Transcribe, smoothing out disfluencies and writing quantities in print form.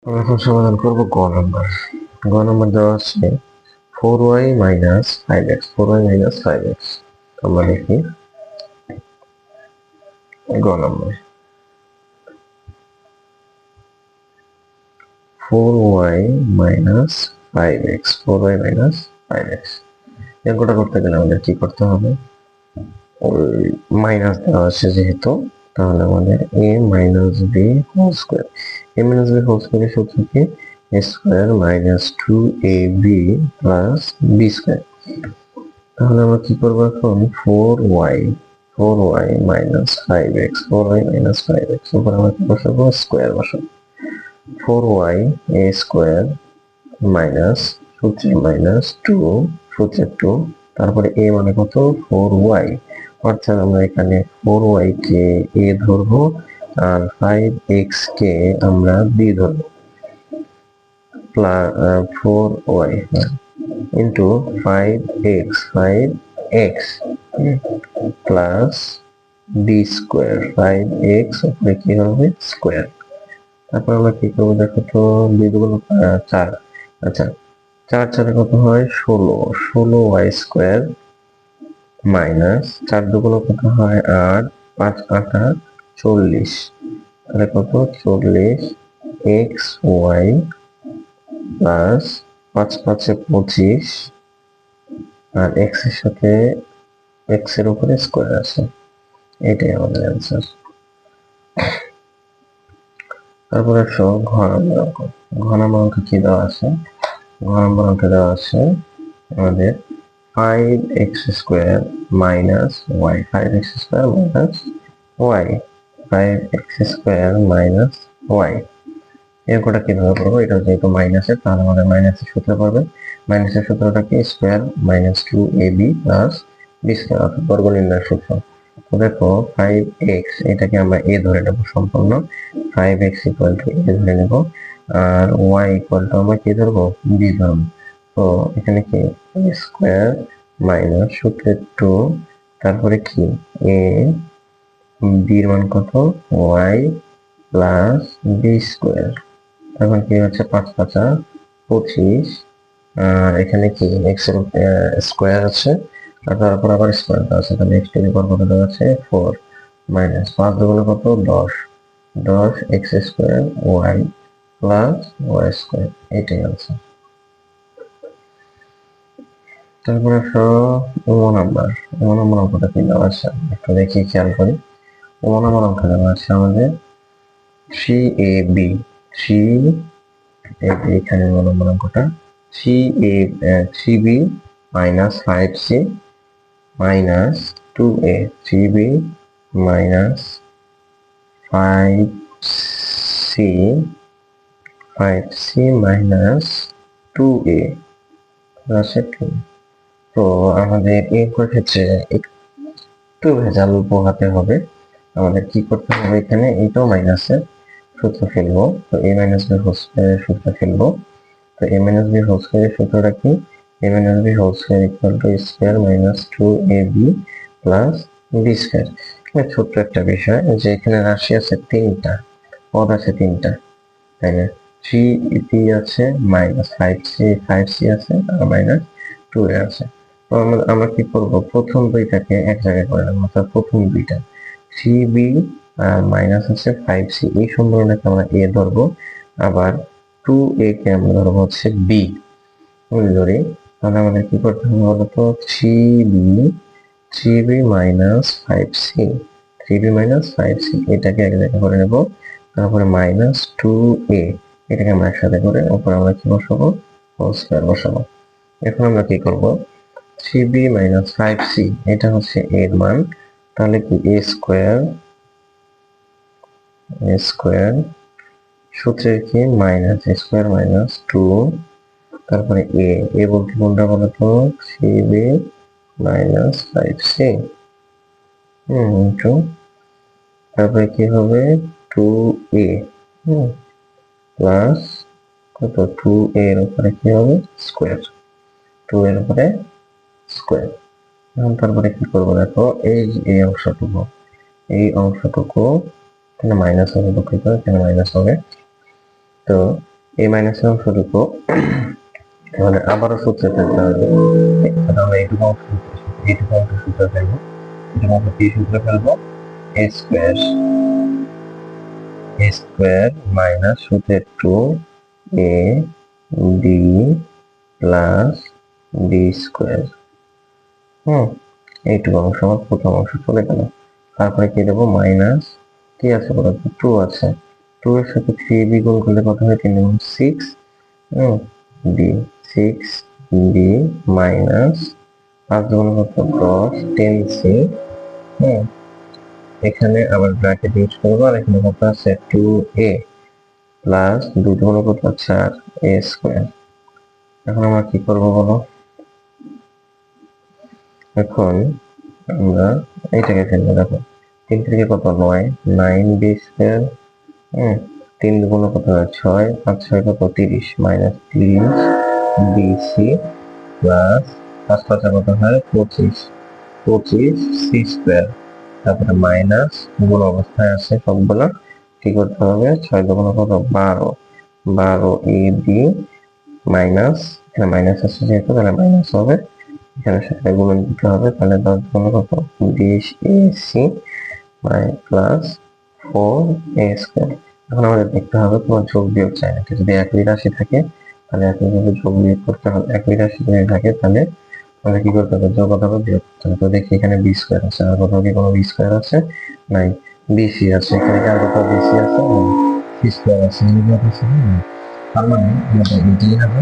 আমরা এখন সমাধান করব গ নাম্বার। গ নাম্বার দেওয়া আছে 4y minus 5x, 4y minus 5x। আমরা দেখি গ number 4y minus 5x, 4y minus 5x। অঙ্কটা করতে গেলে আমাদের কি করতে হবে? ওই মাইনাস দেওয়া আছে যেহেতু, তাহলে আমাদের a minus b whole square, a minus b whole স্কয়ারের সূত্র কি? a square minus 2ab plus b square. তাহলে আমরা কি করবো এখন? 4y minus 5x, 4y minus 5x উপর আমরা কি বসাবো? স্কয়ার বসাবো। 4y a স্কয়ার মাইনাস সূত্রে মাইনাস 2, সূত্রে 2, তারপরে a মানে কত? 4y। অর্থাৎ আমরা এখানে 4y কে a ধরবো আর 5x কে আমরা b ধরবো। Plus 4y into 5x plus B square, 5x উপরে কি হবে? স্কোয়ার। তারপর আমরা কি করবো দেখো তো? 2 দুগুণ 4, আচ্ছা 4 4 কত হয়? 16, 16y স্কোয়ার মাইনাস 4 দুগুণ কত হয়? 8, 5 8 40, তাহলে কত? 40 xy প্লাস 5 5 25 আর x এর সাথে x এর উপরে স্কয়ার আছে, এটাই আমাদের অ্যান্সার। তারপরে আসো ঘ নম্বর অঙ্ক। ঘ নম্বর অঙ্ক কি দেওয়া আছে? ঘ নম্বর অঙ্কে দেওয়া আছে আমাদের 5x square minus y, 5x square minus y, 5x square minus y। এই অঙ্কটা কিভাবে করবো? এটা যেহেতু মাইনাসের, তাহলে আমাদের মাইনাসের সূত্র পড়বে। মাইনাসের সূত্রটা কি? Square minus 2ab plus B square, অর্থাৎ বর্গ নির্ণয়ের সূত্র। তো দেখো 5x এটাকে আমরা a ধরে নেব সম্পূর্ণ, 5x ইকুয়াল টু a ধরে নেব, আর y ইকুয়াল টু আমরা কি ধরবো? b ধরবো। তো এখানে কি a স্কয়ার মাইনাস সূত্রের 2, তারপরে কি a, b এর মান কত? y plus b square. এখন কি হচ্ছে? 5 5 25, আর এখানে কি x এর স্কয়ার আছে আর তারপর আবার স্কয়ার দেওয়া আছে, তাহলে x এর উপর কত দেওয়া আছে? 4 মাইনাস 5 দুগুণ কত? 10, 10 x square y plus y square, এটাই আনসার। তারপরে ও নাম্বার অঙ্কটা কি দেওয়া আছে একটু দেখি, খেয়াল করি। ও নাম্বার অঙ্ক দেওয়া আছে আমাদের 3ab, 3ab, এখানে ও নাম্বার অঙ্কটা 3b minus 5c minus 2a, 3b minus 5c, 5c minus 2a plus 2। তো আমাদের এই ক্ষেত্রে একটু ভেজাল পোহাতে হবে। আমাদের কি করতে হবে? এখানে এইটাও মাইনাসের সূত্র ফেলবো, তো a মাইনাস b হোল স্কয়ারের সূত্র ফেলবো। তো a মাইনাস b হোল স্কয়ারের সূত্রটা কি? a minus b whole square equal to square minus 2ab plus b square. এখানে ছোট্ট একটা বিষয় যে এখানে রাশি আছে 3টা, পদ আছে 3টা, তাই না? 3b আছে মাইনাস 5c আছে আর মাইনাস 2a আছে। তো আমরা কি করব? প্রথম দুইটাকে এক জায়গায় করে নেব, অর্থাৎ প্রথম দুইটা 3b মাইনাস হচ্ছে 5c, এই সম্পূর্ণটাকে আমরা a ধরবো, আবার 2a কে আমরা ধরবো হচ্ছে b ধরি। তাহলে আমাদের কি করতে হবে বলতো? 3b minus 5c, 3b minus 5c এটাকে এক জায়গায় করে নেব, তারপরে মাইনাস 2a এটাকে আমরা একসাথে করে উপরে আমরা কি বসাবো? হোল স্কয়ার বসাবো। এখন আমরা কি করব? 3b মাইনাস 5c এটা হচ্ছে এর মান, তাহলে কি a স্কয়ার সূত্রের কি? মাইনাস a স্কয়ার মাইনাস 2, তারপরে a বলতে কোনটা বলতো? 3b মাইনাস 5c ইন্টু, তারপরে কি হবে? 2a প্লাস কত? 2a এর উপরে কি হবে? স্কয়ার, 2 এর উপরে স্কয়ার। এখন তারপরে কি করবো দেখো, এই অংশটুকু এখানে মাইনাস হবে, দুঃখিত এখানে মাইনাস হবে। তো এই মাইনাসের অংশটুকু মানে আবারও সূত্রে ফেলতে হবে। আমরা এইটুকু অংশ সূত্রে ফেলবো। এইটুকু অংশ কি সূত্রে ফেলবো? a স্কোয়ার মাইনাস সূত্রের 2ab প্লাস বি স্কোয়ার। এইটুকু অংশ আমার প্রথম অংশ চলে গেল। তারপরে কি দেবো? মাইনাস কি আছে বলতো? 2 আছে। 2 এর সাথে 3b গুণ করলে কত হয়? 3 গুণ 6 বি 6b মাইনাস 5 গুণ কত? 10 10c। এখানে আবার ব্র্যাকেট ইউজ করবো, আর এখানে কত আছে? 2a প্লাস 2 গুণ কত? 4 a স্কোয়ার। এখন আমরা কি করবো বলো? এখন আমরা এইটাকে ফেলবো। দেখো 3 থেকে কত? 9 9b স্কোয়ার। 3 গুণ কত হয়? 6 5 6 কত? 30 মাইনাস 30 বিসি প্লাস 5 5 কত হয়? 25 25 সি স্কোয়ার। তারপরে মাইনাস গুণ অবস্থায় আছে সবগুলো, কি করতে হবে? 6 দুগুণ কত? 12 12 এ বি মাইনাস, এখানে মাইনাস আছে যেহেতু তাহলে মাইনাস হবে, এখানে সাথে গুণন দিতে হবে, তাহলে 10 গুণ কত? 20 A C plus 4 A square. এখন আমাদের দেখতে হবে তোমার যোগ বিয়োগ চাই নাকি। যদি একই রাশি থাকে তাহলে একইভাবে যোগ বিয়োগ করতে হবে, একই রাশি যদি থাকে তাহলে আমাদের কি করতে হবে? যোগ অথবা বিয়োগ করতে হবে। তো দেখি এখানে বি স্কোয়ার আছে, আর কোথাও কি কোনো বি স্কোয়ার আছে? নাই। বিসি আছে, এখানে কি আর কোথাও বিসি আছে? সি স্কোয়ার আছে, তার মানে আমাদের এটাই হবে।